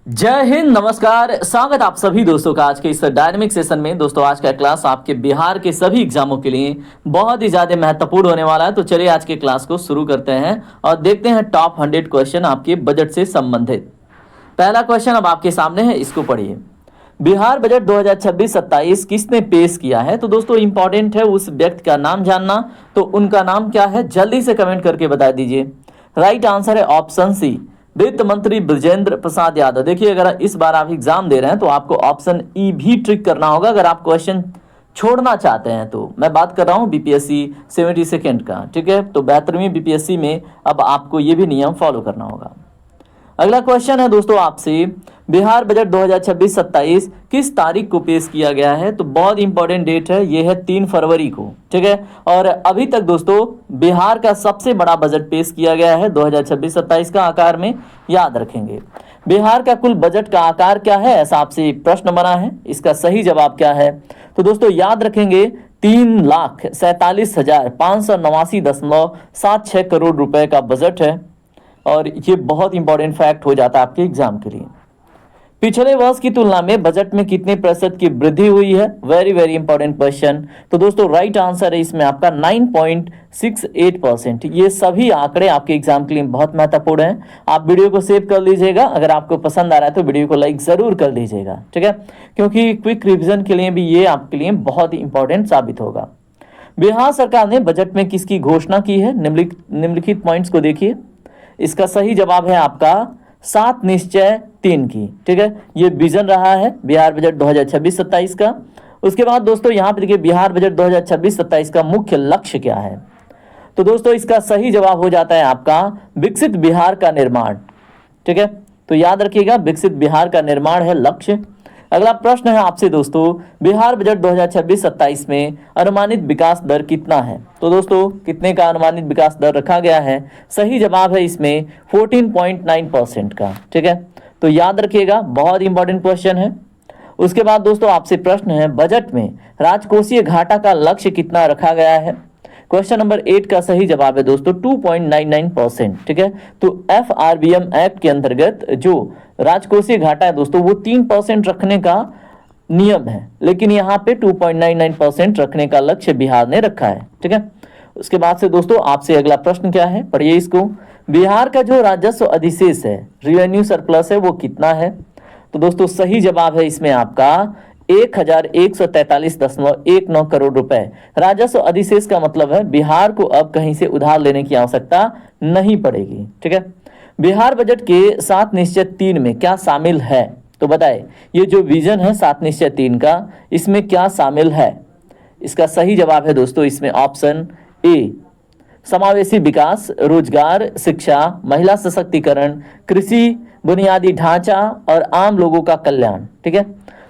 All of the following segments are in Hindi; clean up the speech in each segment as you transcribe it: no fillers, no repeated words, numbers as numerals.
जय हिंद, नमस्कार। स्वागत आप सभी दोस्तों का आज के इस डायनेमिक सेशन में। दोस्तों आज का क्लास आपके बिहार के सभी एग्जामों के लिए बहुत ही ज़्यादा महत्वपूर्ण होने वाला है। तो चलिए आज के क्लास को शुरू करते हैं और देखते हैं टॉप 100 क्वेश्चन आपके बजट से संबंधित। पहला क्वेश्चन अब आपके सामने है, इसको पढ़िए। बिहार बजट 2026-27 किसने पेश किया है? तो दोस्तों इंपॉर्टेंट है उस व्यक्ति का नाम जानना। तो उनका नाम क्या है, जल्दी से कमेंट करके बता दीजिए। राइट आंसर है ऑप्शन सी, वित्त मंत्री ब्रजेंद्र प्रसाद यादव। देखिए अगर इस बार आप एग्जाम दे रहे हैं तो आपको ऑप्शन ई भी ट्रिक करना होगा अगर आप क्वेश्चन छोड़ना चाहते हैं तो। मैं बात कर रहा हूं बीपीएससी 72 का, ठीक है। तो 72वीं बीपीएससी में अब आपको ये भी नियम फॉलो करना होगा। अगला क्वेश्चन है दोस्तों आपसे, बिहार बजट 2026-27 किस तारीख को पेश किया गया है? तो बहुत इंपॉर्टेंट डेट है, ये है 3 फरवरी को, ठीक है। और अभी तक दोस्तों बिहार का सबसे बड़ा बजट पेश किया गया है 2026-27 का आकार में, याद रखेंगे। बिहार का कुल बजट का आकार क्या है, ऐसा आपसे प्रश्न बना है। इसका सही जवाब क्या है? तो दोस्तों याद रखेंगे 3,47,589.76 करोड़ रुपए का बजट है। और ये बहुत इंपॉर्टेंट फैक्ट हो जाता है आपके एग्जाम के लिए। पिछले वर्ष की तुलना में बजट में कितने प्रतिशत की वृद्धि हुई है? Very very important question. तो दोस्तों राइट आंसर है इसमें आपका 9.68%। ये सभी आंकड़े आपके एग्जाम के लिए बहुत महत्वपूर्ण हैं। आप वीडियो को सेव कर लीजिएगा। अगर आपको पसंद आ रहा है तो वीडियो को लाइक जरूर कर लीजिएगा, ठीक है, क्योंकि क्विक रिविजन के लिए भी ये आपके लिए बहुत ही इंपॉर्टेंट साबित होगा। बिहार सरकार ने बजट में किसकी घोषणा की है? निम्नलिखित पॉइंट्स को देखिए। इसका सही जवाब है आपका 7 निश्चय 3 की, ठीक है। ये विजन रहा है बिहार बजट 2026-27 का। उसके बाद दोस्तों यहाँ पे देखिए बिहार बजट 2026-27 का मुख्य लक्ष्य क्या है? तो दोस्तों इसका सही जवाब हो जाता है आपका विकसित बिहार का निर्माण, ठीक है। तो याद रखिएगा विकसित बिहार का निर्माण है लक्ष्य। अगला प्रश्न है आपसे दोस्तों, बिहार बजट 2026-27 में अनुमानित विकास दर कितना है? तो दोस्तों कितने का अनुमानित विकास दर रखा गया है? सही जवाब है इसमें 14.9% का, ठीक है। तो याद रखिएगा बहुत इंपॉर्टेंट क्वेश्चन है। उसके बाद दोस्तों आपसे प्रश्न है, बजट में राजकोषीय घाटा का लक्ष्य कितना रखा गया है? क्वेश्चन नंबर 8 का सही जवाब है दोस्तों 2.99%, ठीक है। तो FRBM एक्ट के अंतर्गत जो राजकोषीय घाटा है दोस्तों वो 3% रखने का नियम है, लेकिन यहाँ पे 2.99% रखने का लक्ष्य बिहार ने रखा है, ठीक है। उसके बाद से दोस्तों आपसे अगला प्रश्न क्या है, पढ़िए इसको। बिहार का जो राजस्व अधिशेष है, रेवेन्यू सरप्लस है, वो कितना है? तो दोस्तों सही जवाब है इसमें आपका 1143.19 करोड़ रुपए। राजस्व अधिशेष का मतलब है बिहार को अब कहीं से उधार लेने की आवश्यकता नहीं पड़ेगी, ठीक है। बिहार बजट के 7 निश्चय 3 में क्या शामिल है? तो बताए ये जो विजन है 7 निश्चय 3 का, इसमें क्या शामिल है? इसका सही जवाब है दोस्तों इसमें ऑप्शन ए, समावेशी विकास, रोजगार, शिक्षा, महिला सशक्तिकरण, कृषि, बुनियादी ढांचा और आम लोगों का कल्याण, ठीक है।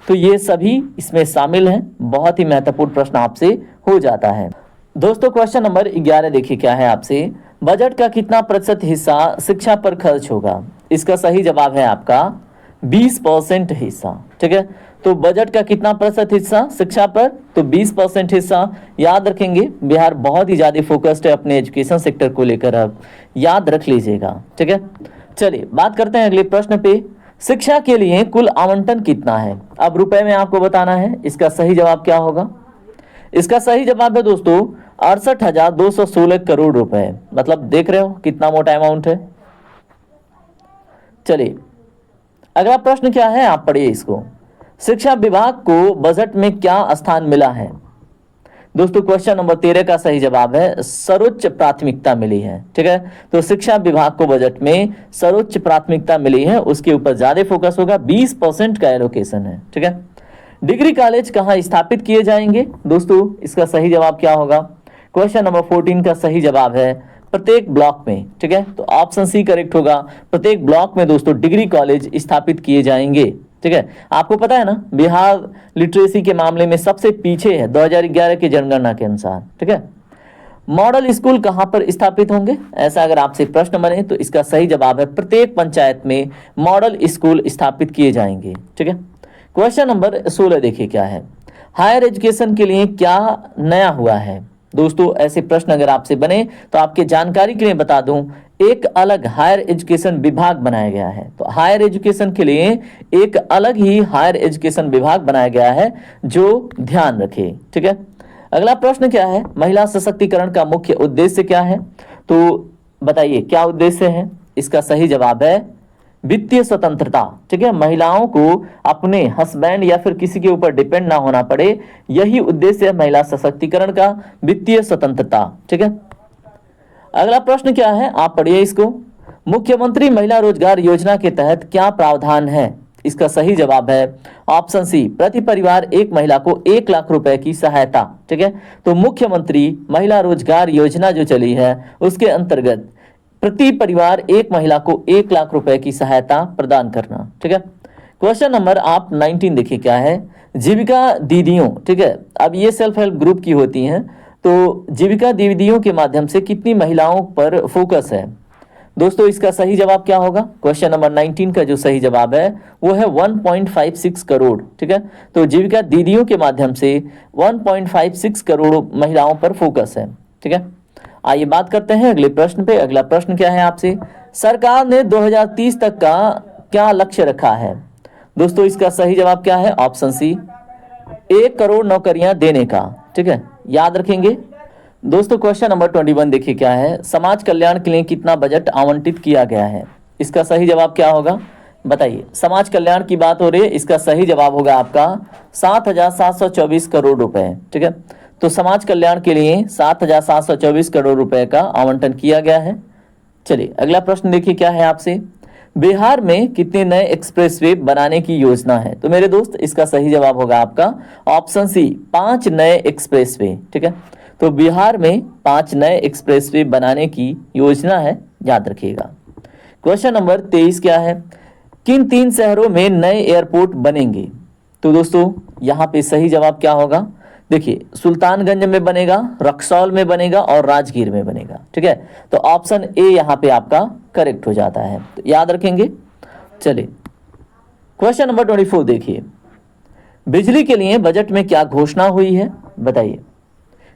तो ये सभी इसमें शामिल हैं। बहुत ही महत्वपूर्ण प्रश्न आपसे हो जाता है। दोस्तों क्वेश्चन नंबर 11 देखिए क्या है आपसे, बजट का कितना प्रतिशत हिस्सा शिक्षा पर खर्च होगा? इसका सही जवाब है आपका 20% हिस्सा, ठीक है। तो बजट का कितना प्रतिशत हिस्सा शिक्षा पर? तो 20% हिस्सा। याद रखेंगे बिहार बहुत ही ज्यादा फोकस्ड है अपने एजुकेशन सेक्टर को लेकर, अब याद रख लीजिएगा, ठीक है। चलिए बात करते हैं अगले प्रश्न पे। शिक्षा के लिए कुल आवंटन कितना है? अब रुपए में आपको बताना है। इसका सही जवाब क्या होगा? इसका सही जवाब है दोस्तों 68,216 करोड़ रुपए। मतलब देख रहे हो कितना मोटा अमाउंट है। चलिए अगला प्रश्न क्या है, आप पढ़िए इसको। शिक्षा विभाग को बजट में क्या स्थान मिला है? दोस्तों क्वेश्चन नंबर 13 का सही जवाब है सर्वोच्च प्राथमिकता मिली है, ठीक है। तो शिक्षा विभाग को बजट में सर्वोच्च प्राथमिकता मिली है, उसके ऊपर ज्यादा फोकस होगा। 20% का एलोकेशन है, ठीक है। डिग्री कॉलेज कहाँ स्थापित किए जाएंगे? दोस्तों इसका सही जवाब क्या होगा? क्वेश्चन नंबर 14 का सही जवाब है प्रत्येक ब्लॉक में, ठीक है। तो ऑप्शन सी करेक्ट होगा। प्रत्येक ब्लॉक में दोस्तों डिग्री कॉलेज स्थापित किए जाएंगे, ठीक है। आपको पता है ना बिहार लिटरेसी के मामले में सबसे पीछे है 2011 की जनगणना के अनुसार, ठीक है। मॉडल स्कूल कहां पर स्थापित होंगे? ऐसा अगर आपसे प्रश्न बने तो इसका सही जवाब है प्रत्येक पंचायत में मॉडल स्कूल स्थापित किए जाएंगे, ठीक है। क्वेश्चन नंबर 16 देखिए क्या है, हायर एजुकेशन के लिए क्या नया हुआ है? दोस्तों ऐसे प्रश्न अगर आपसे बने तो आपके जानकारी के लिए बता दूं, एक अलग हायर एजुकेशन विभाग बनाया गया है। तो हायर एजुकेशन के लिए एक अलग ही हायर एजुकेशन विभाग बनाया गया है, जो ध्यान रखे। ठीक है, अगला प्रश्न क्या है, महिला सशक्तिकरण का मुख्य उद्देश्य क्या है? तो बताइए क्या उद्देश्य है? इसका सही जवाब है वित्तीय स्वतंत्रता। ठीक है, महिलाओं को अपने हस्बैंड या फिर किसी के ऊपर डिपेंड ना होना पड़े, यही उद्देश्य है महिला सशक्तिकरण का, वित्तीय स्वतंत्रता। ठीक है, अगला प्रश्न क्या है, आप पढ़िए इसको। मुख्यमंत्री महिला रोजगार योजना के तहत क्या प्रावधान है? इसका सही जवाब है ऑप्शन सी, प्रति परिवार एक महिला को 1 लाख रुपए की सहायता। ठीक है, तो मुख्यमंत्री महिला रोजगार योजना जो चली है उसके अंतर्गत प्रति परिवार एक महिला को 1 लाख रुपए की सहायता प्रदान करना। ठीक है, क्वेश्चन नंबर आप 19 देखिए क्या है, जीविका दीदियों। ठीक है, अब ये सेल्फ हेल्प ग्रुप की होती हैं, तो जीविका दीदियों के माध्यम से कितनी महिलाओं पर फोकस है? दोस्तों इसका सही जवाब क्या होगा? क्वेश्चन नंबर 19 का जो सही जवाब है वो है 1.56 करोड़। ठीक है, तो जीविका दीदियों के माध्यम से 1.56 करोड़ महिलाओं पर फोकस है। ठीक है, आइए बात करते हैं अगले प्रश्न पे। अगला प्रश्न क्या है आपसे, सरकार ने 2030 तक का क्या लक्ष्य रखा है? दोस्तों इसका सही जवाब क्या है? ऑप्शन सी, 1 करोड़ नौकरियां देने का। ठीक है, याद रखेंगे। दोस्तों क्वेश्चन नंबर 21 देखिए क्या है, समाज कल्याण के लिए कितना बजट आवंटित किया गया है? इसका सही जवाब क्या होगा? बताइए, समाज कल्याण की बात हो रही है, इसका सही जवाब होगा आपका 7,724 करोड़ रुपए। ठीक है, तो समाज कल्याण के लिए 7,724 करोड़ रुपए का आवंटन किया गया है। चलिए अगला प्रश्न देखिए क्या है आपसे, बिहार में कितने नए एक्सप्रेसवे बनाने की योजना है? तो मेरे दोस्त इसका सही जवाब होगा आपका ऑप्शन सी, 5 नए एक्सप्रेसवे। ठीक है, तो बिहार में 5 नए एक्सप्रेसवे बनाने की योजना है, याद रखिएगा। क्वेश्चन नंबर 23 क्या है, किन 3 शहरों में नए एयरपोर्ट बनेंगे? तो दोस्तों यहाँ पे सही जवाब क्या होगा? देखिए, सुल्तानगंज में बनेगा, रक्सौल में बनेगा और राजगीर में बनेगा। ठीक है, तो ऑप्शन ए यहाँ पे आपका करेक्ट हो जाता है, तो याद रखेंगे। चलिए क्वेश्चन नंबर 24 देखिए, बिजली के लिए बजट में क्या घोषणा हुई है? बताइए।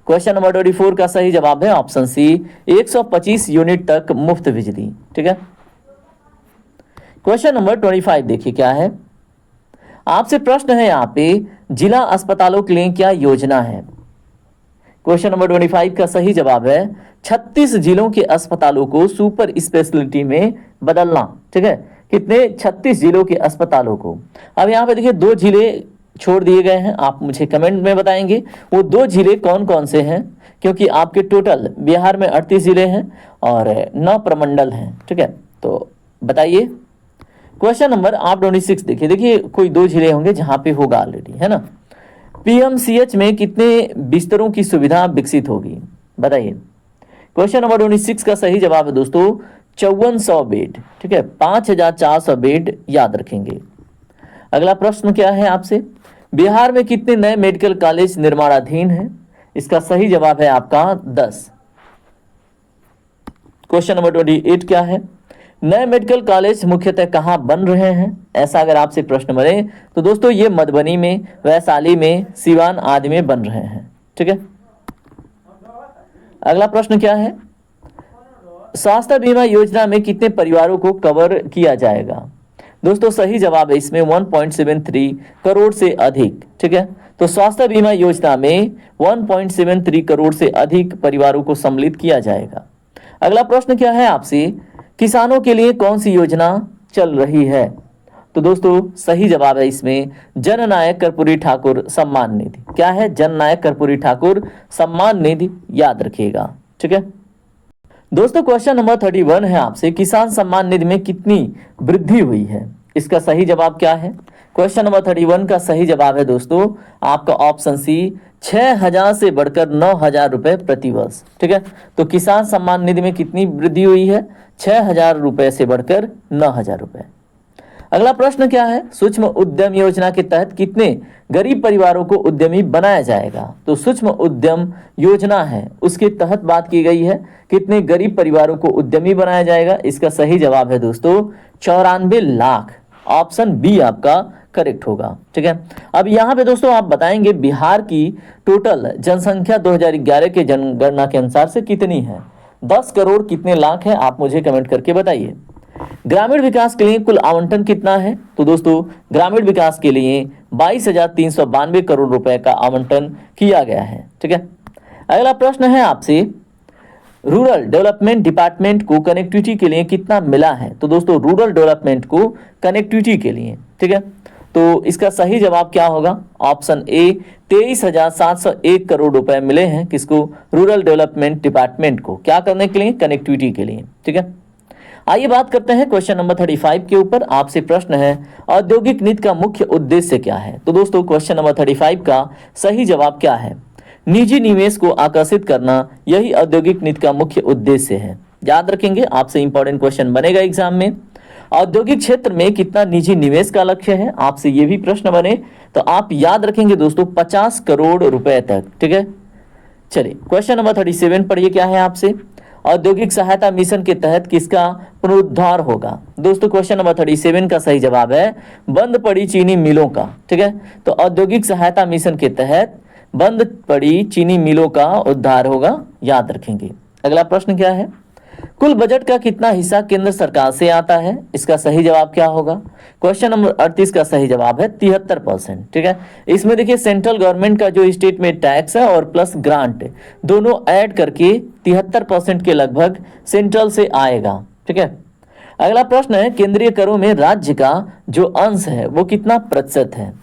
क्वेश्चन नंबर 24 का सही जवाब है ऑप्शन सी, 125 यूनिट तक मुफ्त बिजली। ठीक है, क्वेश्चन नंबर 25 देखिए क्या है, आपसे प्रश्न है यहाँ पे, जिला अस्पतालों के लिए क्या योजना है? क्वेश्चन नंबर 25 का सही जवाब है 36 जिलों के अस्पतालों को सुपर स्पेशलिटी में बदलना। ठीक है, कितने? 36 जिलों के अस्पतालों को। अब यहाँ पे देखिए 2 जिले छोड़ दिए गए हैं, आप मुझे कमेंट में बताएंगे वो 2 जिले कौन कौन से हैं, क्योंकि आपके टोटल बिहार में 38 जिले हैं और 9 प्रमंडल हैं। ठीक है, तो बताइए। क्वेश्चन नंबर आप 26 देखिए कोई 2 जिले होंगे जहां पे होगा ऑलरेडी, है ना। पीएमसीएच में कितने बिस्तरों की सुविधा विकसित होगी? बताइए। क्वेश्चन नंबर 26 का सही जवाब है दोस्तों 5400 बेड। ठीक है, 5400 बेड, याद रखेंगे। अगला प्रश्न क्या है आपसे, बिहार में कितने नए मेडिकल कॉलेज निर्माणाधीन हैं? इसका सही जवाब है आपका 10। क्वेश्चन नंबर 28 क्या है, नए मेडिकल कॉलेज मुख्यतः कहां बन रहे हैं? ऐसा अगर आपसे प्रश्न बने तो दोस्तों ये मधुबनी में, वैशाली में, सीवान आदि में बन रहे हैं। ठीक है, अगला प्रश्न क्या है, स्वास्थ्य बीमा योजना में कितने परिवारों को कवर किया जाएगा? दोस्तों सही जवाब है इसमें 1.73 करोड़ से अधिक। ठीक है, तो स्वास्थ्य बीमा योजना में 1.73 करोड़ से अधिक परिवारों को सम्मिलित किया जाएगा। अगला प्रश्न क्या है आपसे, किसानों के लिए कौन सी योजना चल रही है? तो दोस्तों सही जवाब है इसमें जननायक कर्पूरी ठाकुर सम्मान निधि। क्या है? जननायक कर्पूरी ठाकुर सम्मान निधि, याद रखिएगा। ठीक है दोस्तों, क्वेश्चन नंबर 31 है आपसे, किसान सम्मान निधि में कितनी वृद्धि हुई है? इसका सही जवाब क्या है? क्वेश्चन नंबर 31 का सही जवाब है दोस्तों आपका ऑप्शन सी, 6,000 से बढ़कर 9,000 रुपए प्रति वर्ष। ठीक है, तो किसान सम्मान निधि में कितनी वृद्धि हुई है? 6,000 रुपए से बढ़कर 9,000 रुपए। अगला प्रश्न क्या है, सूक्ष्म उद्यम योजना के तहत कितने गरीब परिवारों को उद्यमी बनाया जाएगा? तो सूक्ष्म उद्यम योजना है उसके तहत बात की गई है, कितने गरीब परिवारों को उद्यमी बनाया जाएगा? इसका सही जवाब है दोस्तों 94 लाख। ऑप्शन बी आपका करेक्ट होगा। ठीक है, अब यहाँ पे दोस्तों आप बताएंगे बिहार की टोटल जनसंख्या 2011 के जनगणना के अनुसार से कितनी है? 10 करोड़ कितने लाख है, आप मुझे कमेंट करके बताइए। ग्रामीण विकास के लिए कुल आवंटन कितना है, तो दोस्तों ग्रामीण विकास के लिए 22,392 करोड़ रुपए का आवंटन किया गया है। ठीक है, अगला प्रश्न है आपसे, रूरल डेवलपमेंट डिपार्टमेंट को कनेक्टिविटी के लिए कितना मिला है, तो दोस्तों रूरल डेवलपमेंट को कनेक्टिविटी के लिए, ठीक है, तो इसका सही जवाब क्या होगा, ऑप्शन ए 23,701 करोड़ रुपए मिले हैं किसको, रूरल डेवलपमेंट डिपार्टमेंट को, क्या करने के लिए, कनेक्टिविटी के लिए। ठीक है, आइए बात करते हैं क्वेश्चन नंबर 35 के ऊपर। आपसे प्रश्न है, औद्योगिक नीति का मुख्य उद्देश्य क्या है, तो दोस्तों क्वेश्चन नंबर 35 का सही जवाब क्या है, निजी निवेश को आकर्षित करना, यही औद्योगिक नीति का मुख्य उद्देश्य है। याद रखेंगे, आपसे इंपॉर्टेंट क्वेश्चन बनेगा एग्जाम में। औद्योगिक क्षेत्र में कितना निजी निवेश का लक्ष्य है, आपसे ये भी प्रश्न बने तो आप याद रखेंगे दोस्तों 50 करोड़ रुपए तक। ठीक है, चलिए क्वेश्चन नंबर 37 पढ़िए, क्या है आपसे, औद्योगिक सहायता मिशन के तहत किसका पुनरुद्धार होगा। दोस्तों क्वेश्चन नंबर 37 का सही जवाब है बंद पड़ी चीनी मिलों का। ठीक है, तो औद्योगिक सहायता मिशन के तहत बंद पड़ी चीनी मिलों का उद्धार होगा, याद रखेंगे। अगला प्रश्न क्या है, कुल बजट का कितना हिस्सा केंद्र सरकार से आता है, इसका सही जवाब क्या होगा। क्वेश्चन नंबर 38 का सही जवाब है 73%। ठीक है, इसमें देखिए सेंट्रल गवर्नमेंट का जो स्टेट में टैक्स है और प्लस ग्रांट दोनों ऐड करके 73% के लगभग सेंट्रल से आएगा। ठीक है, अगला प्रश्न है, केंद्रीय करों में राज्य का जो अंश है वो कितना प्रतिशत है,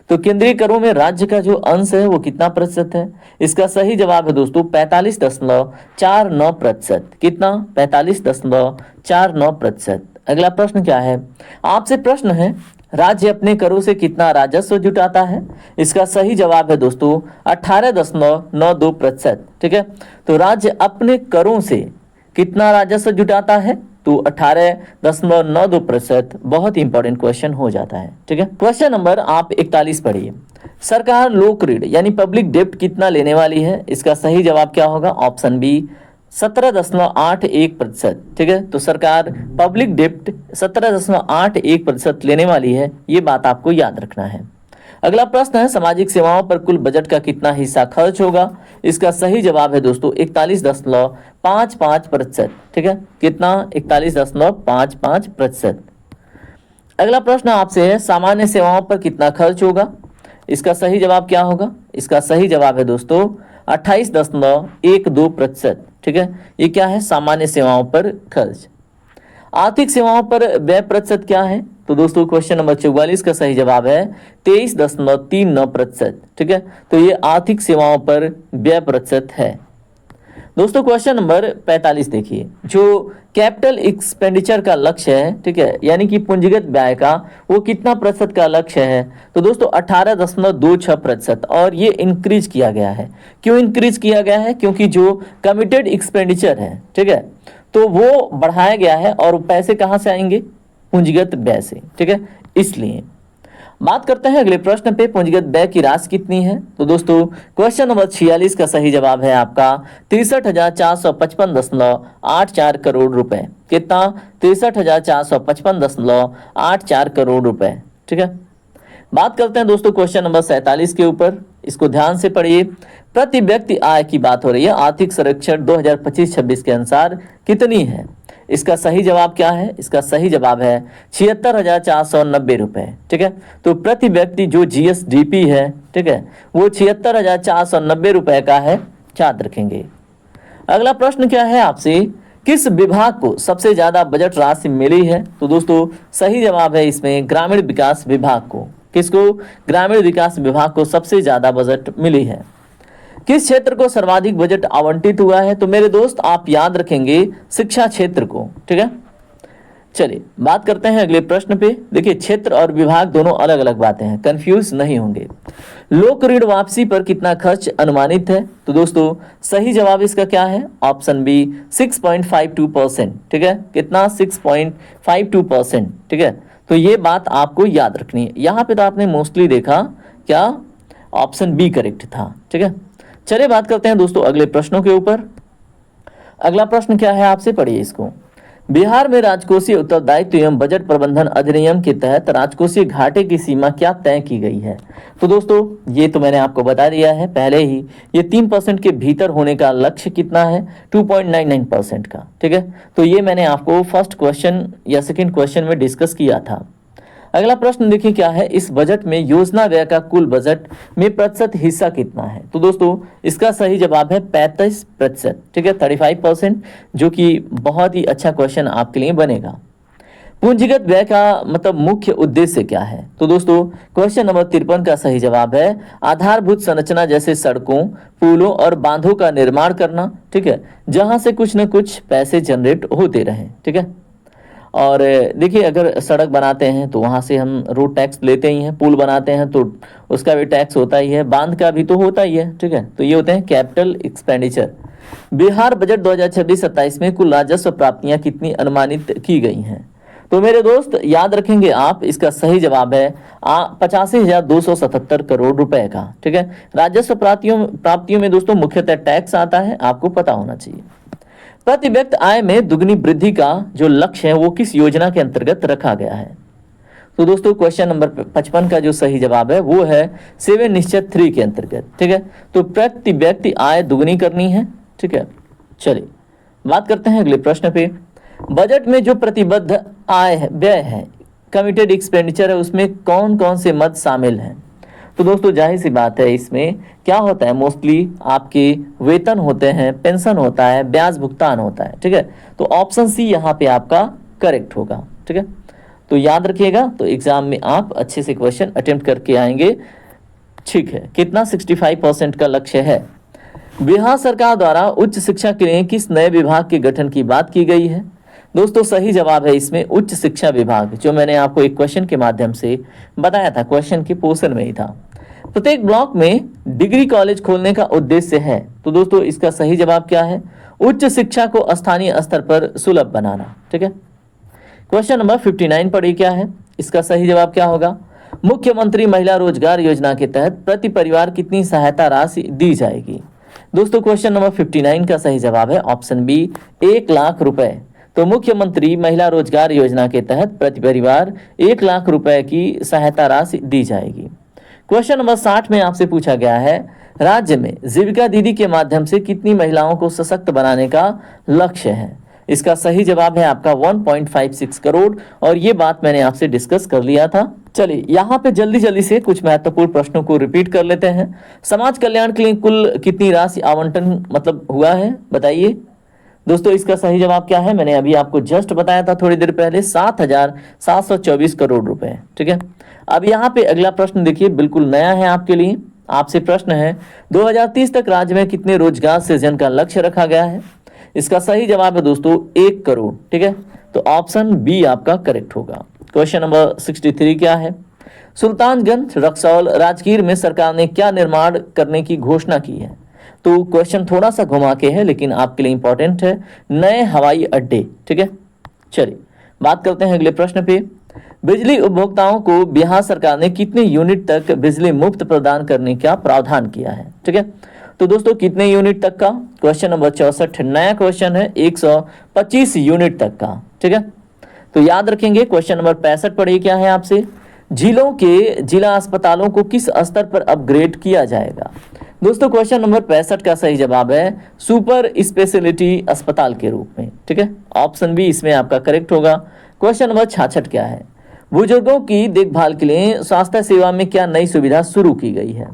तो केंद्रीय करों में राज्य का जो अंश है वो कितना प्रतिशत है, इसका सही जवाब है दोस्तों 45.49%। कितना, 45.49%। अगला प्रश्न क्या है, आपसे प्रश्न है, राज्य अपने करों से कितना राजस्व जुटाता है, इसका सही जवाब है दोस्तों 18.92%। ठीक है, तो राज्य अपने करों से कितना राजस्व जुटाता है, तो 18.92%। बहुत इंपॉर्टेंट क्वेश्चन हो जाता है। ठीक है, क्वेश्चन नंबर आप 41 पढ़िए, सरकार लोक ऋण यानी पब्लिक डेप्ट कितना लेने वाली है, इसका सही जवाब क्या होगा, ऑप्शन बी 17.81%। ठीक है, तो सरकार पब्लिक डेप्ट 17.81% लेने वाली है, ये बात आपको याद रखना है। अगला प्रश्न है, सामाजिक सेवाओं पर कुल बजट का कितना हिस्सा खर्च होगा, इसका सही जवाब है दोस्तों 41.55%। ठीक है, कितना, 41.55%। अगला प्रश्न आपसे है, सामान्य सेवाओं पर कितना खर्च होगा, इसका सही जवाब क्या होगा, इसका सही जवाब है दोस्तों 28.12%। ठीक है, ये क्या है, सामान्य सेवाओं पर खर्च। आर्थिक सेवाओं पर व्यय प्रतिशत क्या है, तो दोस्तों क्वेश्चन नंबर 44 का सही जवाब है 23.39%। ठीक है, तो ये आर्थिक सेवाओं पर व्यय प्रतिशत है। दोस्तों क्वेश्चन नंबर 45 देखिए, जो कैपिटल एक्सपेंडिचर का लक्ष्य है, ठीक है, यानी कि पूंजीगत व्यय का वो कितना प्रतिशत का लक्ष्य है, तो दोस्तों 18.26%। और ये इंक्रीज किया गया है, क्यों इंक्रीज किया गया है, क्योंकि जो कमिटेड एक्सपेंडिचर है, ठीक है, तो वो बढ़ाया गया है और पैसे कहाँ से आएंगे, पूंजीगत व्यय से। ठीक है, इसलिए बात करते हैं अगले प्रश्न पे, पूंजीगत व्यय की राशि कितनी है, तो दोस्तों क्वेश्चन नंबर 46 का सही जवाब है आपका 63,455.84 करोड़ रुपए। कितना, 63,455.84 करोड़ रुपए। ठीक है, बात करते हैं दोस्तों क्वेश्चन नंबर 47 के ऊपर, इसको ध्यान से पढ़िए। प्रति व्यक्ति आय की बात हो रही है, आर्थिक सर्वेक्षण 2025-26 के अनुसार कितनी है, इसका सही जवाब क्या है, इसका सही जवाब है 76,490 रुपए। ठीक है, तो प्रति व्यक्ति जो GSDP है, ठीक है, वो 76,490 रुपए का है, याद रखेंगे। अगला प्रश्न क्या है आपसे, किस विभाग को सबसे ज्यादा बजट राशि मिली है, तो दोस्तों सही जवाब है इसमें ग्रामीण विकास विभाग को। किसको, ग्रामीण विकास विभाग को सबसे ज्यादा बजट मिली है। किस क्षेत्र को सर्वाधिक बजट आवंटित हुआ है, तो मेरे दोस्त आप याद रखेंगे शिक्षा क्षेत्र को। ठीक है, चलिए बात करते हैं अगले प्रश्न पे। देखिए क्षेत्र और विभाग दोनों अलग अलग बातें हैं, कंफ्यूज नहीं होंगे। लोक ऋण वापसी पर कितना खर्च अनुमानित है, तो दोस्तों सही जवाब इसका क्या है, ऑप्शन बी 6.52%। ठीक है, कितना, 6.52%। ठीक है, तो ये बात आपको याद रखनी है। यहाँ पे तो आपने मोस्टली देखा क्या, ऑप्शन बी करेक्ट था। ठीक है, चलिए बात करते हैं दोस्तों अगले प्रश्नों के ऊपर। अगला प्रश्न क्या है आपसे, पढ़िए इसको। बिहार में राजकोषीय उत्तरदायित्व एवं बजट प्रबंधन अधिनियम के तहत राजकोषीय घाटे की सीमा क्या तय की गई है? तो दोस्तों ये तो मैंने आपको बता दिया है पहले ही। ये 3% के भीतर होने का लक्ष्य कितना है? 2.99% का। ठीक है, तो ये मैंने आपको फर्स्ट क्वेश्चन या सेकेंड क्वेश्चन में डिस्कस किया था। अगला प्रश्न देखिए क्या है, इस बजट में योजना व्यय का कुल बजट में प्रतिशत हिस्सा कितना है? तो दोस्तों इसका सही जवाब है 35%। ठीक है, 35%, जो कि बहुत ही अच्छा क्वेश्चन आपके लिए बनेगा। पूंजीगत व्यय का मतलब मुख्य उद्देश्य क्या है? तो दोस्तों क्वेश्चन नंबर 53 का सही जवाब है आधारभूत संरचना जैसे सड़कों, पुलों और बांधों का निर्माण करना। ठीक है, जहां से कुछ न कुछ पैसे जनरेट होते रहें। ठीक है, और देखिए अगर सड़क बनाते हैं तो वहाँ से हम रोड टैक्स लेते ही हैं, पुल बनाते हैं तो उसका भी टैक्स होता ही है, बांध का भी तो होता ही है। ठीक है, तो ये होते हैं कैपिटल एक्सपेंडिचर। बिहार बजट 2026-27 में कुल राजस्व प्राप्तियां कितनी अनुमानित की गई हैं? तो मेरे दोस्त याद रखेंगे आप, इसका सही जवाब है 85,277 करोड़ रुपए का। ठीक है, राजस्व प्राप्तियों में दोस्तों मुख्यतः टैक्स आता है, आपको पता होना चाहिए। प्रति व्यक्ति आय में दुगनी वृद्धि का जो लक्ष्य है वो किस योजना के अंतर्गत रखा गया है? तो दोस्तों क्वेश्चन नंबर 55 का जो सही जवाब है वो है 7 निश्चित 3 के अंतर्गत। ठीक है, तो प्रति व्यक्ति आय दुगनी करनी है। ठीक है, चलिए बात करते हैं अगले प्रश्न पे। बजट में जो प्रतिबद्ध आय व्यय है, कमिटेड एक्सपेंडिचर है, उसमें कौन कौन से मद शामिल हैं? तो दोस्तों जाहिर सी बात है, इसमें क्या होता है, मोस्टली आपके वेतन होते हैं, पेंशन होता है, ब्याज भुगतान होता है। ठीक है, तो ऑप्शन सी यहाँ पे आपका करेक्ट होगा। ठीक है, तो याद रखिएगा, तो एग्जाम में आप अच्छे से क्वेश्चन अटेम्प्ट करके आएंगे। ठीक है, कितना 65% का लक्ष्य है। बिहार सरकार द्वारा उच्च शिक्षा के लिए किस नए विभाग के गठन की बात की गई है? दोस्तों सही जवाब है इसमें उच्च शिक्षा विभाग, जो मैंने आपको एक क्वेश्चन के माध्यम से बताया था, क्वेश्चन के पोर्शन में ही था। प्रत्येक ब्लॉक में डिग्री कॉलेज खोलने का उद्देश्य है। तो दोस्तों इसका सही जवाब क्या है? उच्च शिक्षा को स्थानीय स्तर पर सुलभ बनाना। ठीक है, क्वेश्चन नंबर 59 पढ़िए क्या है, इसका सही जवाब क्या होगा? मुख्यमंत्री महिला रोजगार योजना के तहत प्रति परिवार कितनी सहायता राशि दी जाएगी? दोस्तों क्वेश्चन नंबर 59 का सही जवाब है ऑप्शन बी 1 लाख रुपए। तो मुख्यमंत्री महिला रोजगार योजना के तहत प्रति परिवार 1 लाख रुपए की सहायता राशि दी जाएगी। क्वेश्चन नंबर 60 में आपसे पूछा गया है, राज्य में जीविका दीदी के माध्यम से कितनी महिलाओं को सशक्त बनाने का लक्ष्य है? इसका सही जवाब है आपका 1.56 करोड़, और ये बात मैंने आपसे डिस्कस कर लिया था। चलिए यहाँ पे जल्दी जल्दी से कुछ महत्वपूर्ण प्रश्नों को रिपीट कर लेते हैं। समाज कल्याण के लिए कुल कितनी राशि आवंटन मतलब हुआ है, बताइए दोस्तों। इसका सही जवाब क्या है? मैंने अभी आपको जस्ट बताया था थोड़ी देर पहले, 7,724 करोड़ रुपए। ठीक है, अब यहाँ पे अगला प्रश्न देखिए, बिल्कुल नया है आपके लिए। आपसे प्रश्न है 2030 तक राज्य में कितने रोजगार सृजन का लक्ष्य रखा गया है? इसका सही जवाब है दोस्तों 1 करोड़। ठीक है, तो ऑप्शन बी आपका करेक्ट होगा। क्वेश्चन नंबर 63 क्या है? सुल्तानगंज, रक्सौल, राजगीर में सरकार ने क्या निर्माण करने की घोषणा की है? तो क्वेश्चन थोड़ा सा घुमा के है, लेकिन आपके लिए इंपॉर्टेंट है, नए हवाई अड्डे। ठीक है, चलिए बात करते हैं अगले प्रश्न पे। बिजली उपभोक्ताओं को बिहार सरकार ने कितने यूनिट तक बिजली मुफ्त प्रदान करने का प्रावधान किया है? ठीक है, तो दोस्तों कितने यूनिट तक का? क्वेश्चन नंबर 64 नया क्वेश्चन है, 125 यूनिट तक का। ठीक है, तो याद रखेंगे। क्वेश्चन नंबर 65 पढ़िए क्या है आपसे, जिलों के जिला अस्पतालों को किस स्तर पर अपग्रेड किया जाएगा? दोस्तों क्वेश्चन नंबर 65 का सही जवाब है सुपर स्पेशलिटी अस्पताल के रूप में। ठीक है, ऑप्शन बी इसमें आपका करेक्ट होगा। क्वेश्चन नंबर 66 क्या है? बुजुर्गों की देखभाल के लिए स्वास्थ्य सेवा में क्या नई सुविधा शुरू की गई है?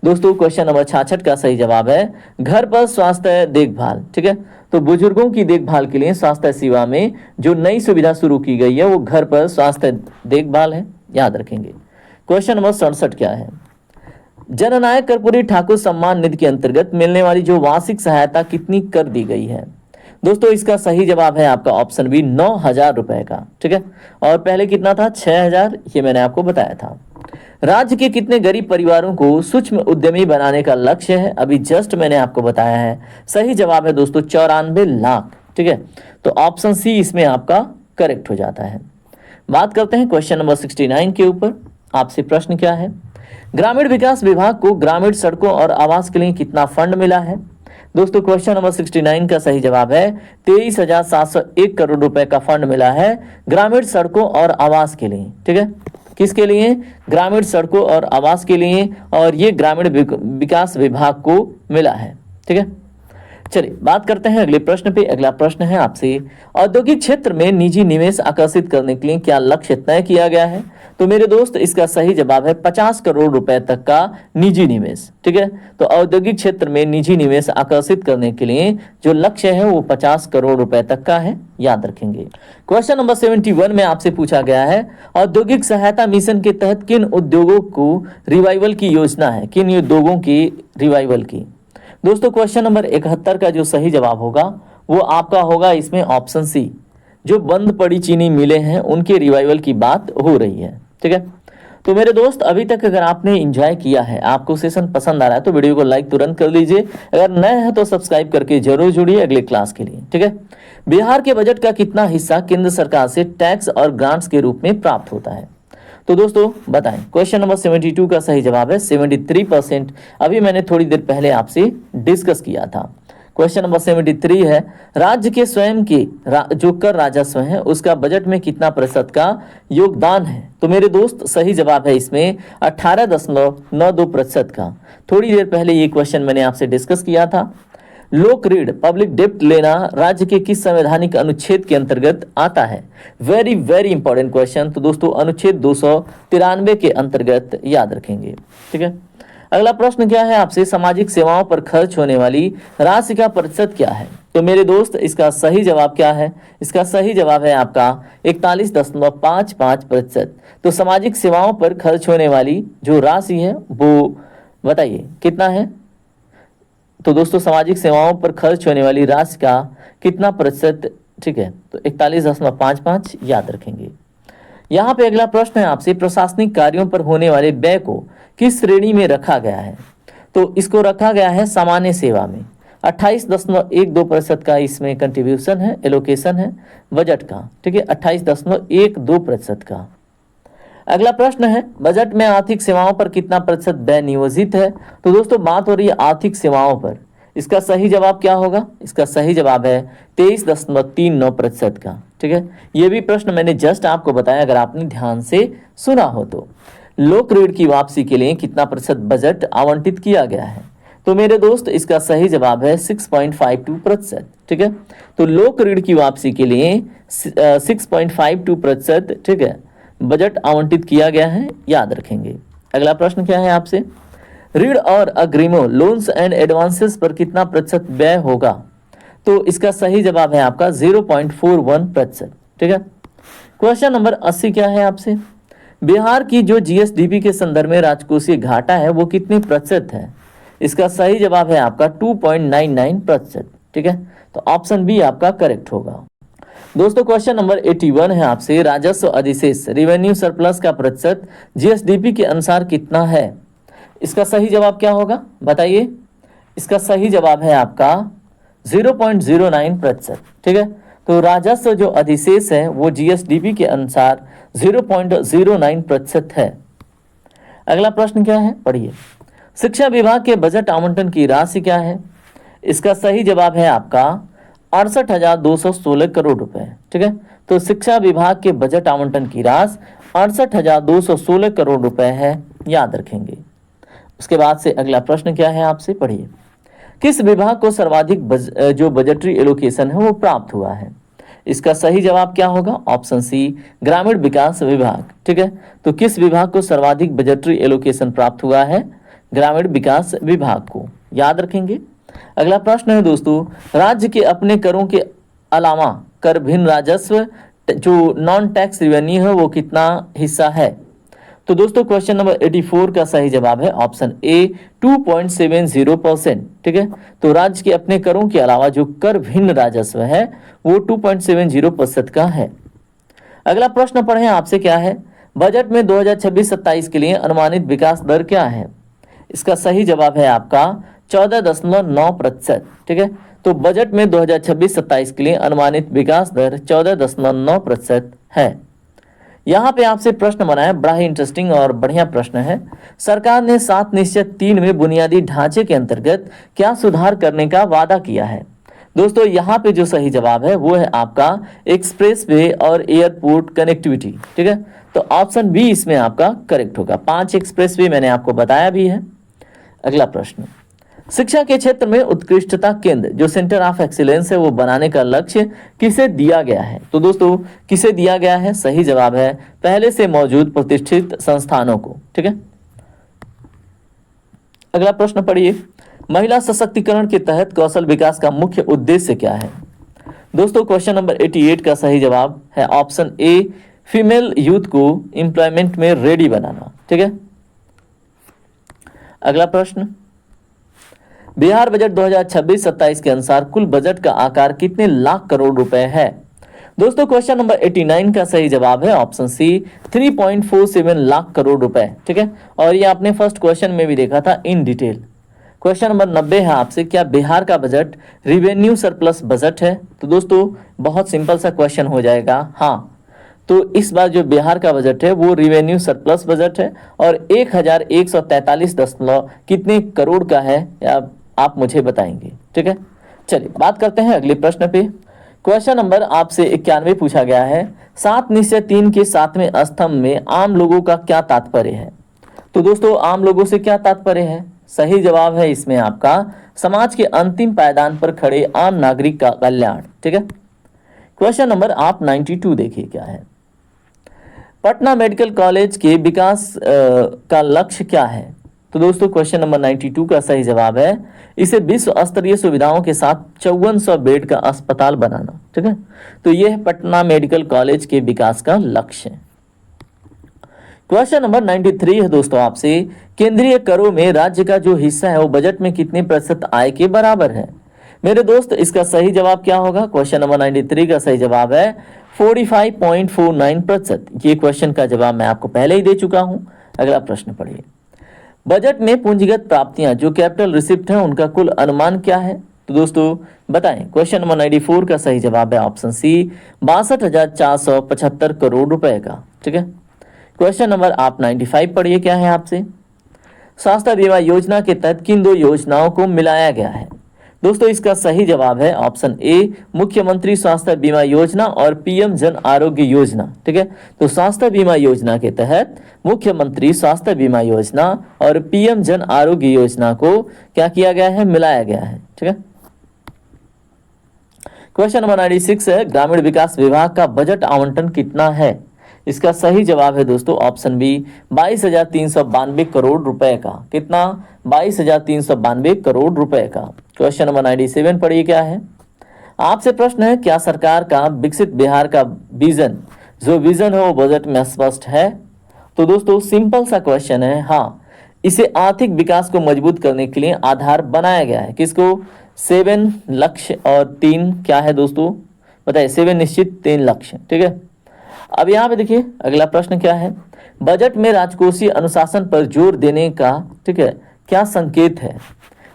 दोस्तों क्वेश्चन नंबर 66 का सही जवाब है घर पर स्वास्थ्य देखभाल। ठीक है, तो बुजुर्गों की देखभाल के लिए स्वास्थ्य सेवा में जो नई सुविधा शुरू की गई है वो घर पर स्वास्थ्य देखभाल है, याद रखेंगे। क्वेश्चन नंबर 67 क्या है? जननायक कर्पूरी ठाकुर सम्मान निधि के अंतर्गत मिलने वाली जो वार्षिक सहायता कितनी कर दी गई है? दोस्तों इसका सही जवाब है आपका ऑप्शन बी 9,000 रुपए का। ठीक है, और पहले कितना था? 6,000, ये मैंने आपको बताया था। राज्य के कितने गरीब परिवारों को सूक्ष्म उद्यमी बनाने का लक्ष्य है? अभी जस्ट मैंने आपको बताया है। सही जवाब है दोस्तों 94 लाख। ठीक है, तो ऑप्शन सी इसमें आपका करेक्ट हो जाता है। बात करते हैं क्वेश्चन नंबर 69 के ऊपर। आपसे प्रश्न क्या है? ग्रामीण विकास विभाग को ग्रामीण सड़कों और आवास के लिए कितना फंड मिला है? दोस्तों क्वेश्चन नंबर 69 का सही जवाब है 23,701 करोड़ रुपए का फंड मिला है ग्रामीण सड़कों और आवास के लिए। ठीक है, किसके लिए? ग्रामीण सड़कों और आवास के लिए, और ये ग्रामीण विकास विभाग को मिला है। ठीक है, चलिए बात करते हैं अगले प्रश्न पे। अगला प्रश्न है आपसे, औद्योगिक क्षेत्र में निजी निवेश आकर्षित करने के लिए क्या लक्ष्य तय किया गया है? तो मेरे दोस्त इसका सही जवाब है 50 करोड़ रुपए तक का निजी निवेश। ठीक है, तो औद्योगिक क्षेत्र में निजी निवेश आकर्षित करने के लिए जो लक्ष्य है वो 50 करोड़ रुपए तक का है, याद रखेंगे। क्वेश्चन नंबर 71 में आपसे पूछा गया है, औद्योगिक सहायता मिशन के तहत किन उद्योगों को रिवाइवल की योजना है? किन उद्योगों की रिवाइवल की? दोस्तों क्वेश्चन नंबर 71 का जो सही जवाब होगा वो आपका होगा इसमें ऑप्शन सी, जो बंद पड़ी चीनी मिलें हैं उनके रिवाइवल की बात हो रही है। ठीक है, तो मेरे दोस्त अभी तक अगर आपने एंजॉय किया है, आपको सेशन पसंद आ रहा है तो वीडियो को लाइक तुरंत कर लीजिए। अगर नए हैं तो सब्सक्राइब करके जरूर जुड़िए अगले क्लास के लिए। ठीक है, बिहार के बजट का कितना हिस्सा केंद्र सरकार से टैक्स और ग्रांट्स के रूप में प्राप्त होता है? तो दोस्तों बताएं। क्वेश्चन नंबर 72 का सही जवाब है 73%। अभी मैंने थोड़ी देर पहले आपसे डिस्कस किया था। क्वेश्चन नंबर 73 है, राज्य के स्वयं के जो कर राजस्व है उसका बजट में कितना प्रतिशत का योगदान है? तो मेरे दोस्त सही जवाब है इसमें 18.92% का। थोड़ी देर पहले ये क्वेश्चन मैंने आपसे डिस्कस किया था। लोक ऋण पब्लिक डेप्ट लेना राज्य के किस संवैधानिक अनुच्छेद के अंतर्गत आता है? Very very important question. तो दोस्तों अनुच्छेद 293 के अंतर्गत याद रखेंगे। ठीक है, अगला प्रश्न क्या है आपसे, सामाजिक सेवाओं पर खर्च होने वाली राशि का प्रतिशत क्या है? तो मेरे दोस्त इसका सही जवाब क्या है? इसका सही जवाब है आपका 41.55%। तो सामाजिक सेवाओं पर खर्च होने वाली जो राशि है वो बताइए कितना है? तो दोस्तों सामाजिक सेवाओं पर खर्च होने वाली राशि का कितना प्रतिशत? ठीक है, तो 41.55 याद रखेंगे। यहाँ पे अगला प्रश्न है आपसे, प्रशासनिक कार्यों पर होने वाले व्यय को किस श्रेणी में रखा गया है? तो इसको रखा गया है सामान्य सेवा में। 28.12% का इसमें कंट्रीब्यूशन है, एलोकेशन है बजट का। ठीक है, 28.12% का। अगला प्रश्न है, बजट में आर्थिक सेवाओं पर कितना प्रतिशत व्यय नियोजित है? तो दोस्तों बात हो रही है आर्थिक सेवाओं पर। इसका सही जवाब क्या होगा? इसका सही जवाब है 23.39% का। ठीक है, ये भी प्रश्न मैंने जस्ट आपको बताया, अगर आपने ध्यान से सुना हो तो। लोक ऋण की वापसी के लिए कितना प्रतिशत बजट आवंटित किया गया है? तो मेरे दोस्त इसका सही जवाब है 6.52%। ठीक है, तो लोक ऋण की वापसी के लिए 6.52% ठीक है बजट आवंटित किया गया है, याद रखेंगे। अगला प्रश्न क्या है आपसे, ऋण और अग्रिमों लोन्स एंड एडवांसेस पर कितना प्रतिशत व्यय होगा? तो इसका सही जवाब है आपका 0.41%। ठीक है, क्वेश्चन नंबर 80 क्या है आपसे, बिहार की जो जीएसडीपी के संदर्भ में राजकोषीय घाटा है वो कितनी प्रतिशत है? इसका सही जवाब है आपका 2.99%। ठीक है, तो ऑप्शन बी आपका करेक्ट होगा। दोस्तों क्वेश्चन नंबर 81 है आपसे, राजस्व अधिशेष रेवेन्यू सरप्लस का प्रतिशत जीएसडीपी के अनुसार कितना है? इसका सही जवाब क्या होगा बताइए? इसका सही जवाब है आपका 0.09%। ठीक है, तो राजस्व जो अधिशेष है वो जीएसडीपी के अनुसार 0.09% है। अगला प्रश्न क्या है पढ़िए, शिक्षा विभाग के बजट आवंटन की राशि क्या है? इसका सही जवाब है आपका 68,216 करोड़ रुपए। ठीक है, तो शिक्षा विभाग के बजट आवंटन की राशि 68,216 करोड़ रुपए है, याद रखेंगे। उसके बाद से अगला प्रश्न क्या है आपसे पढ़िए, किस विभाग को सर्वाधिक जो बजटरी एलोकेशन है वो प्राप्त हुआ है? इसका सही जवाब क्या होगा? ऑप्शन सी, ग्रामीण विकास विभाग। ठीक है, तो किस विभाग को सर्वाधिक बजटरी एलोकेशन प्राप्त हुआ है? ग्रामीण विकास विभाग को, याद रखेंगे। अगला प्रश्न है दोस्तों, राज्य के अपने करों के अलावा कर भिन्न राजस्व जो नॉन टैक्स रेवेन्यू है वो कितना हिस्सा है? तो दोस्तों क्वेश्चन नंबर 84 का सही जवाब है ऑप्शन ए 2.70%। ठीक है, तो राज्य के अपने करों के अलावा जो कर भिन्न राजस्व है वो 2.70% का है। अगला प्रश्न पढ़ें आपसे क्या है, बजट में 2026-27 के लिए अनुमानित विकास दर क्या है? इसका सही जवाब है आपका 14.9%। ठीक है, तो बजट में 2026-27 के लिए अनुमानित विकास दर 14.9% है, यहाँ पे आपसे प्रश्न बना है, बड़ा ही इंटरेस्टिंग और बढ़िया प्रश्न है। सरकार ने 7 निश्चय 3 में बुनियादी ढांचे के अंतर्गत क्या सुधार करने का वादा किया है? दोस्तों यहाँ पे जो सही जवाब है वो है आपका एक्सप्रेसवे और एयरपोर्ट कनेक्टिविटी। ठीक है, तो ऑप्शन बी इसमें आपका करेक्ट होगा। 5 एक्सप्रेसवे मैंने आपको बताया भी है। अगला प्रश्न, शिक्षा के क्षेत्र में उत्कृष्टता केंद्र जो सेंटर ऑफ एक्सीलेंस है वो बनाने का लक्ष्य किसे दिया गया है? तो दोस्तों किसे दिया गया है? सही जवाब है पहले से मौजूद प्रतिष्ठित संस्थानों को। ठीक है, अगला प्रश्न पढ़िए, महिला सशक्तिकरण के तहत कौशल विकास का मुख्य उद्देश्य क्या है? दोस्तों क्वेश्चन नंबर 88 का सही जवाब है ऑप्शन ए, फीमेल यूथ को एम्प्लॉयमेंट में रेडी बनाना। ठीक है, अगला प्रश्न, बिहार बजट 2026-27 के अनुसार कुल बजट का आकार कितने लाख करोड़ रुपए है? दोस्तों क्वेश्चन नंबर 89 का सही जवाब है ऑप्शन सी, 3.47 लाख करोड़ रुपए। ठीक है, और ये आपने फर्स्ट क्वेश्चन में भी देखा था इन डिटेल। क्वेश्चन नंबर 90 है आपसे, क्या बिहार का बजट रिवेन्यू सरप्लस बजट है? तो दोस्तों बहुत सिंपल सा क्वेश्चन हो जाएगा, हाँ। तो इस बार जो बिहार का बजट है वो रिवेन्यू सरप्लस बजट है और 1143 दशमलव कितने करोड़ का है आप मुझे बताएंगे। ठीक है, चलिए बात करते हैं अगले प्रश्न पे। क्वेश्चन नंबर आपसे 91 पूछा गया है, 7 निश्चय 3 के 7वें स्तंभ में आम लोगों का क्या तात्पर्य है? तो दोस्तों आम लोगों से क्या तात्पर्य है? सही जवाब है इसमें आपका समाज के अंतिम पायदान पर खड़े आम नागरिक का कल्याण। ठीक है, क्वेश्चन नंबर आप 92 देखिए क्या है, पटना मेडिकल कॉलेज के विकास का लक्ष्य क्या है? तो दोस्तों क्वेश्चन नंबर 92 का सही जवाब है इसे विश्व स्तरीय सुविधाओं के साथ 5400 बेड का अस्पताल बनाना। ठीक है, तो यह है पटना मेडिकल कॉलेज के विकास का लक्ष्य। क्वेश्चन नंबर 93 है दोस्तों आपसे, केंद्रीय करों में राज्य का जो हिस्सा है वो बजट में कितने प्रतिशत आय के बराबर है? मेरे दोस्त इसका सही जवाब क्या होगा? क्वेश्चन नंबर 93 का सही जवाब है 45.49%। ये क्वेश्चन का जवाब मैं आपको पहले ही दे चुका हूं। अगला प्रश्न पढ़िए, बजट में पूंजीगत प्राप्तियां जो कैपिटल रिसिप्ट है उनका कुल अनुमान क्या है? तो दोस्तों बताएं। क्वेश्चन नंबर 94 का सही जवाब है ऑप्शन सी, 62,475 करोड़ रुपए का। ठीक है, क्वेश्चन नंबर आप 95 पढ़िए क्या है आपसे, स्वास्थ्य बीमा योजना के तहत किन 2 योजनाओं को मिलाया गया है? दोस्तों इसका सही जवाब है ऑप्शन ए, मुख्यमंत्री स्वास्थ्य बीमा योजना और पीएम जन आरोग्य योजना। ठीक है, तो स्वास्थ्य बीमा योजना के तहत मुख्यमंत्री स्वास्थ्य बीमा योजना और पीएम जन आरोग्य योजना को क्या किया गया है? मिलाया गया है। ठीक है, क्वेश्चन नंबर 96 है, ग्रामीण विकास विभाग का बजट आवंटन कितना है? इसका सही जवाब है दोस्तों ऑप्शन बी, 22,392 करोड़ रुपए का। कितना? 22,392 करोड़ रुपए का। क्वेश्चन नंबर 97 पढ़िए क्या है, आपसे प्रश्न है, क्या सरकार का विकसित बिहार का विजन जो विजन है वो बजट में स्पष्ट है? तो दोस्तों सिंपल सा क्वेश्चन है, हाँ। इसे आर्थिक विकास को मजबूत करने के लिए आधार बनाया गया है। किसको? 7 लक्ष्य और 3 क्या है दोस्तों बताइए? 7 निश्चित 3 लक्ष्य। ठीक है, अब यहाँ पे देखिए अगला प्रश्न क्या है, बजट में राजकोषीय अनुशासन पर जोर देने का, ठीक है, क्या संकेत है?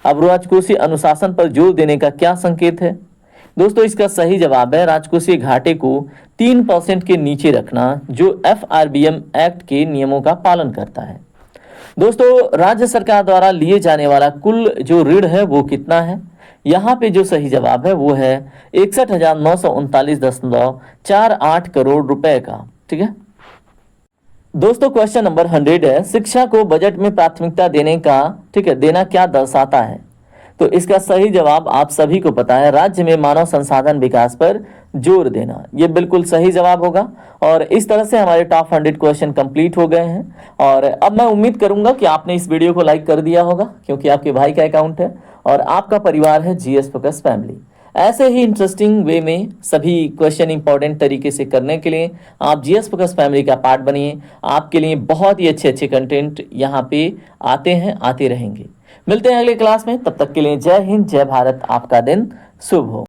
अब राजकोषीय अनुशासन पर जोर देने का क्या संकेत है? दोस्तों इसका सही जवाब है राजकोषीय घाटे को 3% के नीचे रखना, जो FRBM एक्ट के नियमों का पालन करता है। दोस्तों राज्य सरकार द्वारा लिए जाने वाला कुल जो ऋण है वो कितना है? यहाँ पे जो सही जवाब है वो है 61,939.48 करोड़ रुपए का। ठीक है दोस्तों, क्वेश्चन नंबर 100 है, शिक्षा को बजट में प्राथमिकता देने का, ठीक है, देना क्या दर्शाता है? तो इसका सही जवाब आप सभी को पता है, राज्य में मानव संसाधन विकास पर जोर देना। ये बिल्कुल सही जवाब होगा। और इस तरह से हमारे टॉप 100 क्वेश्चन कंप्लीट हो गए हैं। और अब मैं उम्मीद करूंगा कि आपने इस वीडियो को लाइक कर दिया होगा, क्योंकि आपके भाई का अकाउंट है और आपका परिवार है जीएस फोकस फैमिली। ऐसे ही इंटरेस्टिंग वे में सभी क्वेश्चन इंपॉर्टेंट तरीके से करने के लिए आप जीएस फोकस फैमिली का पार्ट बनिए। आपके लिए बहुत ही अच्छे कंटेंट यहाँ पे आते हैं, आते रहेंगे। मिलते हैं अगले क्लास में, तब तक के लिए जय हिंद, जय भारत। आपका दिन शुभ हो।